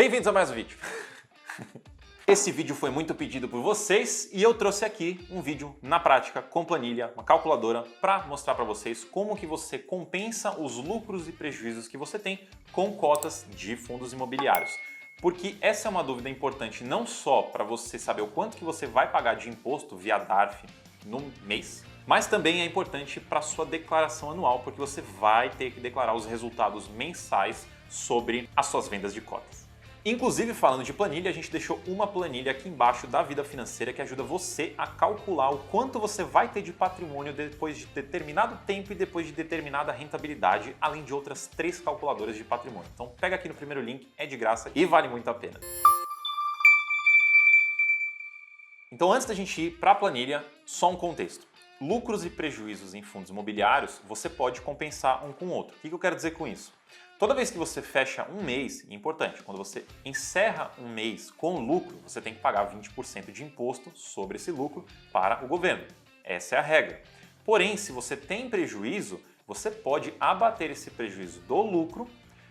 Bem-vindos a mais um vídeo. Esse vídeo foi muito pedido por vocês e eu trouxe aqui um vídeo na prática com planilha, uma calculadora, para mostrar para vocês como que você compensa os lucros e prejuízos que você tem com cotas de fundos imobiliários. Porque essa é uma dúvida importante não só para você saber o quanto que você vai pagar de imposto via DARF no mês, mas também é importante para a sua declaração anual, porque você vai ter que declarar os resultados mensais sobre as suas vendas de cotas. Inclusive, falando de planilha, a gente deixou uma planilha aqui embaixo da Vida Financeira que ajuda você a calcular o quanto você vai ter de patrimônio depois de determinado tempo e depois de determinada rentabilidade, além de outras 3 calculadoras de patrimônio. Então pega aqui no primeiro link, é de graça e vale muito a pena. Então antes da gente ir para a planilha, só um contexto. Lucros e prejuízos em fundos imobiliários você pode compensar um com o outro. O que eu quero dizer com isso? Toda vez que você fecha um mês, é importante, quando você encerra um mês com lucro, você tem que pagar 20% de imposto sobre esse lucro para o governo. Essa é a regra. Porém, se você tem prejuízo, você pode abater esse prejuízo do lucro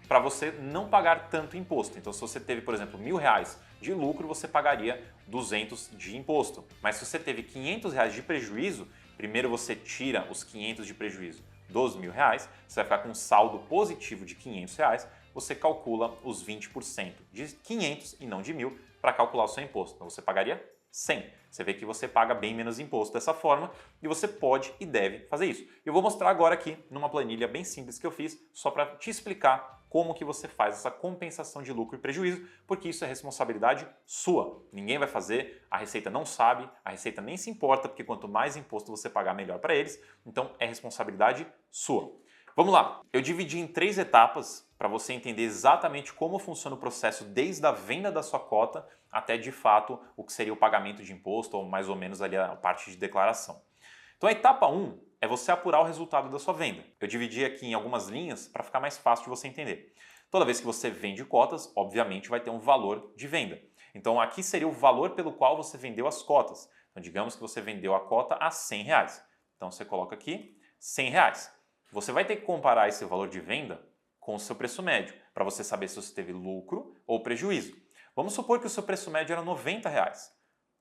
para você não pagar tanto imposto. Então, se você teve, por exemplo, R$1.000 de lucro, você pagaria 200 de imposto. Mas se você teve R$500 de prejuízo, primeiro você tira os 500 de prejuízo dos R$1.000, você vai ficar com um saldo positivo de R$500, você calcula os 20% de 500 e não de 1.000 para calcular o seu imposto. Então você pagaria 100. Você vê que você paga bem menos imposto dessa forma e você pode e deve fazer isso. Eu vou mostrar agora aqui numa planilha bem simples que eu fiz, só para te explicar como que você faz essa compensação de lucro e prejuízo, porque isso é responsabilidade sua. Ninguém vai fazer, a Receita não sabe, a Receita nem se importa, porque quanto mais imposto você pagar, melhor para eles. Então é responsabilidade sua. Vamos lá, eu dividi em 3 etapas para você entender exatamente como funciona o processo desde a venda da sua cota até de fato o que seria o pagamento de imposto ou mais ou menos ali a parte de declaração. Então a etapa 1 é você apurar o resultado da sua venda. Eu dividi aqui em algumas linhas para ficar mais fácil de você entender. Toda vez que você vende cotas, obviamente vai ter um valor de venda. Então aqui seria o valor pelo qual você vendeu as cotas. Então digamos que você vendeu a cota a R$100. Então você coloca aqui R$100. Você vai ter que comparar esse valor de venda com o seu preço médio, para você saber se você teve lucro ou prejuízo. Vamos supor que o seu preço médio era R$90.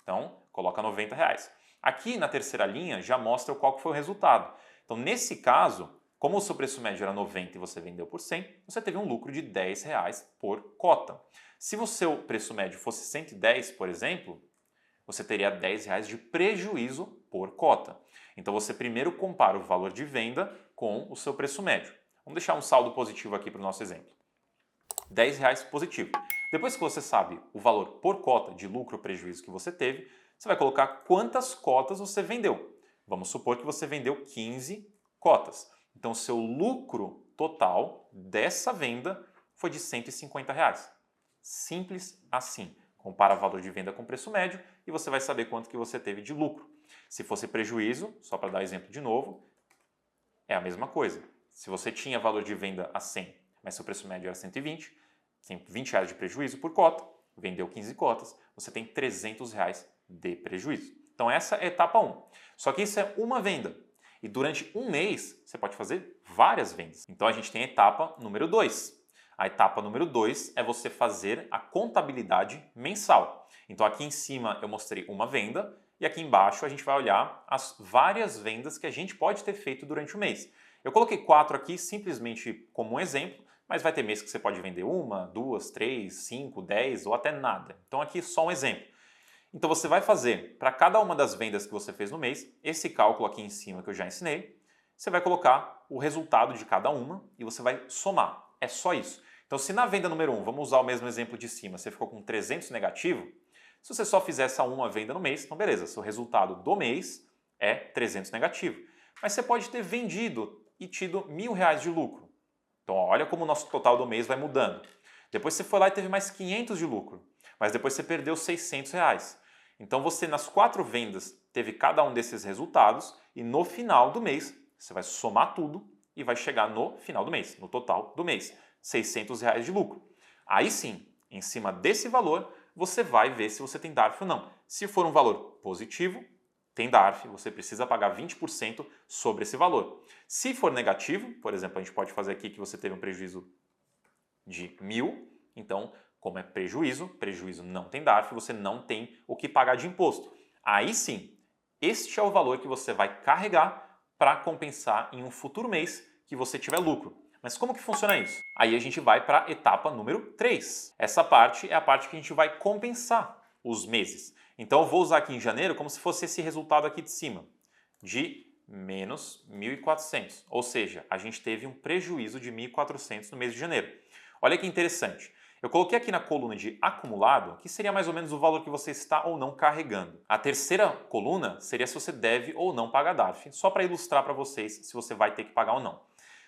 Então, coloca R$90. Aqui na terceira linha já mostra qual que foi o resultado. Então, nesse caso, como o seu preço médio era 90 e você vendeu por 100, você teve um lucro de R$10 por cota. Se o seu preço médio fosse 110, por exemplo, você teria R$10 de prejuízo por cota. Então você primeiro compara o valor de venda com o seu preço médio. Vamos deixar um saldo positivo aqui para o nosso exemplo. R$10 positivo. Depois que você sabe o valor por cota de lucro ou prejuízo que você teve, você vai colocar quantas cotas você vendeu. Vamos supor que você vendeu 15 cotas. Então, o seu lucro total dessa venda foi de R$150. Simples assim. Compara o valor de venda com o preço médio e você vai saber quanto que você teve de lucro. Se fosse prejuízo, só para dar exemplo de novo, é a mesma coisa. Se você tinha valor de venda a 100, mas seu preço médio era 120, tem R$20 de prejuízo por cota, vendeu 15 cotas, você tem R$300 de prejuízo. Então essa é a etapa 1. Só que isso é uma venda. E durante um mês você pode fazer várias vendas. Então a gente tem a etapa número 2. A etapa número 2 é você fazer a contabilidade mensal. Então aqui em cima eu mostrei uma venda e aqui embaixo a gente vai olhar as várias vendas que a gente pode ter feito durante o mês. Eu coloquei 4 aqui simplesmente como um exemplo, mas vai ter mês que você pode vender 1, 2, 3, 5, 10 ou até nada. Então aqui só um exemplo. Então você vai fazer para cada uma das vendas que você fez no mês, esse cálculo aqui em cima que eu já ensinei, você vai colocar o resultado de cada uma e você vai somar. É só isso. Então se na venda número 1, vamos usar o mesmo exemplo de cima, você ficou com 300 negativo, se você só fizer essa uma venda no mês, então beleza, seu resultado do mês é 300 negativo. Mas você pode ter vendido e tido R$1.000 de lucro. Então olha como o nosso total do mês vai mudando. Depois você foi lá e teve mais 500 de lucro, mas depois você perdeu R$600. Então você nas 4 vendas teve cada um desses resultados e no final do mês você vai somar tudo e vai chegar no final do mês, no total do mês, R$600 de lucro. Aí sim, em cima desse valor, você vai ver se você tem DARF ou não. Se for um valor positivo, tem DARF, você precisa pagar 20% sobre esse valor. Se for negativo, por exemplo, a gente pode fazer aqui que você teve um prejuízo de 1.000, então Como é prejuízo, prejuízo não tem DARF, você não tem o que pagar de imposto. Aí sim, este é o valor que você vai carregar para compensar em um futuro mês que você tiver lucro. Mas como que funciona isso? Aí a gente vai para a etapa número 3. Essa parte é a parte que a gente vai compensar os meses. Então eu vou usar aqui em janeiro como se fosse esse resultado aqui de cima, de menos 1.400. Ou seja, a gente teve um prejuízo de 1.400 no mês de janeiro. Olha que interessante. Eu coloquei aqui na coluna de acumulado, que seria mais ou menos o valor que você está ou não carregando. A terceira coluna seria se você deve ou não pagar DARF, só para ilustrar para vocês se você vai ter que pagar ou não.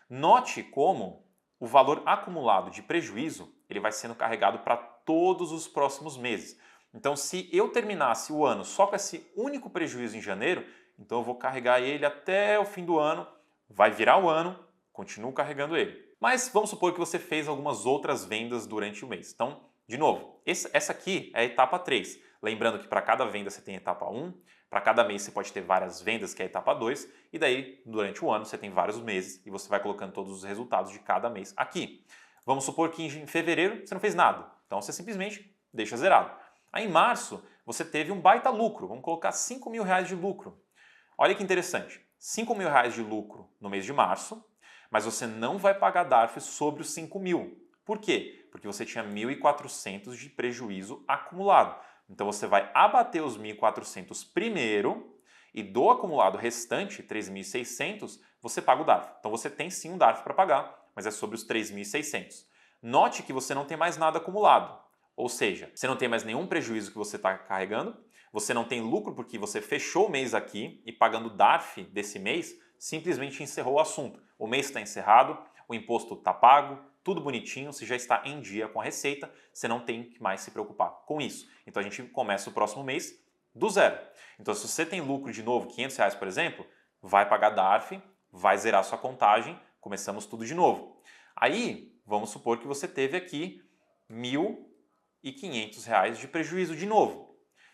Note como o valor acumulado de prejuízo ele vai sendo carregado para todos os próximos meses. Então, se eu terminasse o ano só com esse único prejuízo em janeiro, então eu vou carregar ele até o fim do ano, vai virar o ano, continuo carregando ele. Mas vamos supor que você fez algumas outras vendas durante o mês. Então, de novo, essa aqui é a etapa 3. Lembrando que para cada venda você tem a etapa 1, para cada mês você pode ter várias vendas, que é a etapa 2, e daí durante o ano você tem vários meses e você vai colocando todos os resultados de cada mês aqui. Vamos supor que em fevereiro você não fez nada, então você simplesmente deixa zerado. Aí em março você teve um baita lucro, vamos colocar R$5.000 de lucro. Olha que interessante, R$5.000 de lucro no mês de março, mas você não vai pagar DARF sobre os 5.000. Por quê? Porque você tinha 1.400 de prejuízo acumulado. Então você vai abater os 1.400 primeiro e do acumulado restante, 3.600, você paga o DARF. Então você tem sim um DARF para pagar, mas é sobre os 3.600. Note que você não tem mais nada acumulado. Ou seja, você não tem mais nenhum prejuízo que você está carregando, você não tem lucro porque você fechou o mês aqui e pagando DARF desse mês, simplesmente encerrou o assunto. O mês está encerrado, o imposto está pago, tudo bonitinho, você já está em dia com a receita, você não tem que mais se preocupar com isso. Então a gente começa o próximo mês do zero. Então se você tem lucro de novo, R$500 por exemplo, vai pagar DARF, vai zerar sua contagem, começamos tudo de novo. Aí, vamos supor que você teve aqui R$1.500 de prejuízo de novo.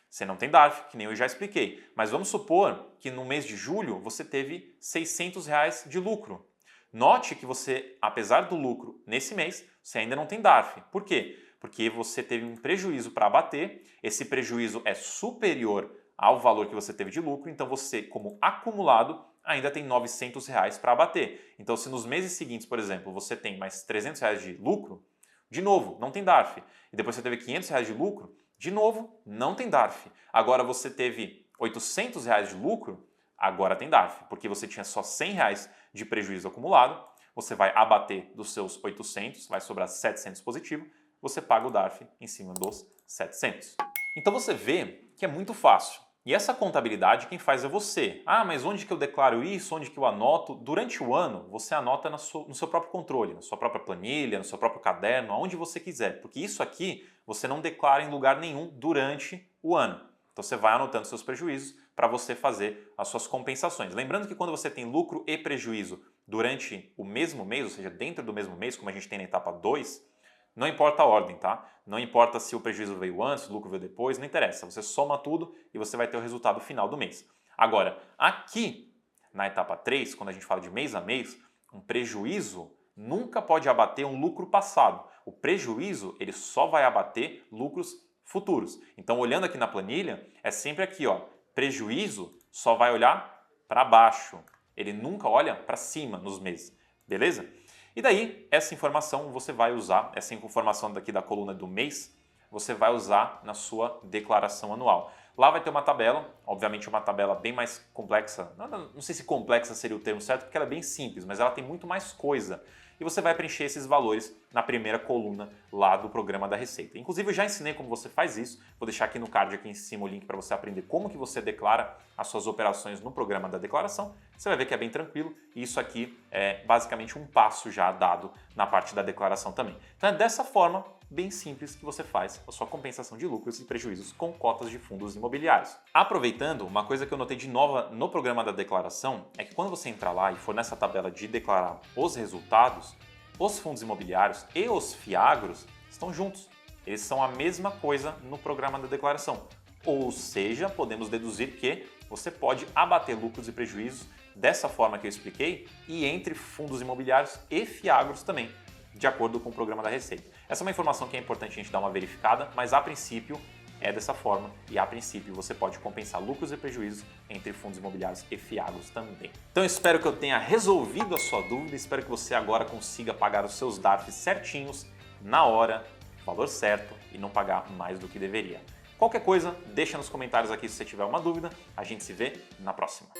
Você não tem DARF, que nem eu já expliquei, mas vamos supor que no mês de julho você teve R$600 de lucro. Note que você, apesar do lucro nesse mês, você ainda não tem DARF. Por quê? Porque você teve um prejuízo para abater, esse prejuízo é superior ao valor que você teve de lucro, então você, como acumulado, ainda tem R$900 para abater. Então se nos meses seguintes, por exemplo, você tem mais R$300 de lucro, de novo, não tem DARF. E depois você teve R$500 de lucro, de novo, não tem DARF. Agora você teve R$800 de lucro, agora tem DARF, porque você tinha só R$100 de prejuízo acumulado, você vai abater dos seus 800, vai sobrar 700 positivo, você paga o DARF em cima dos 700. Então você vê que é muito fácil. E essa contabilidade quem faz é você. Ah, mas onde que eu declaro isso? Onde que eu anoto? Durante o ano, você anota no seu próprio controle, na sua própria planilha, no seu próprio caderno, aonde você quiser. Porque isso aqui você não declara em lugar nenhum durante o ano. Então você vai anotando seus prejuízos para você fazer as suas compensações. Lembrando que quando você tem lucro e prejuízo durante o mesmo mês, ou seja, dentro do mesmo mês, como a gente tem na etapa 2, não importa a ordem, tá? Não importa se o prejuízo veio antes, o lucro veio depois, não interessa. Você soma tudo e você vai ter o resultado final do mês. Agora, aqui na etapa 3, quando a gente fala de mês a mês, um prejuízo nunca pode abater um lucro passado. O prejuízo ele só vai abater lucros futuros. Então, olhando aqui na planilha, é sempre aqui, ó, prejuízo só vai olhar para baixo. Ele nunca olha para cima nos meses, beleza? E daí, essa informação você vai usar, essa informação daqui da coluna do mês, você vai usar na sua declaração anual. Lá vai ter uma tabela, obviamente uma tabela bem mais complexa, não sei se complexa seria o termo certo, porque ela é bem simples, mas ela tem muito mais coisa. E você vai preencher esses valores na primeira coluna lá do programa da Receita. Inclusive eu já ensinei como você faz isso, vou deixar aqui no card aqui em cima o link para você aprender como que você declara as suas operações no programa da declaração. Você vai ver que é bem tranquilo e isso aqui é basicamente um passo já dado na parte da declaração também. Então é dessa forma bem simples que você faz a sua compensação de lucros e prejuízos com cotas de fundos imobiliários. Aproveitando, uma coisa que eu notei de nova no programa da declaração é que quando você entrar lá e for nessa tabela de declarar os resultados, os fundos imobiliários e os fiagros estão juntos. Eles são a mesma coisa no programa da declaração. Ou seja, podemos deduzir que você pode abater lucros e prejuízos dessa forma que eu expliquei e entre fundos imobiliários e fiagros também. de acordo com o programa da Receita. Essa é uma informação que é importante a gente dar uma verificada, mas a princípio é dessa forma e a princípio você pode compensar lucros e prejuízos entre fundos imobiliários e fiagos também. Então eu espero que eu tenha resolvido a sua dúvida, espero que você agora consiga pagar os seus DARFs certinhos, na hora, valor certo e não pagar mais do que deveria. Qualquer coisa, deixa nos comentários aqui se você tiver uma dúvida, a gente se vê na próxima.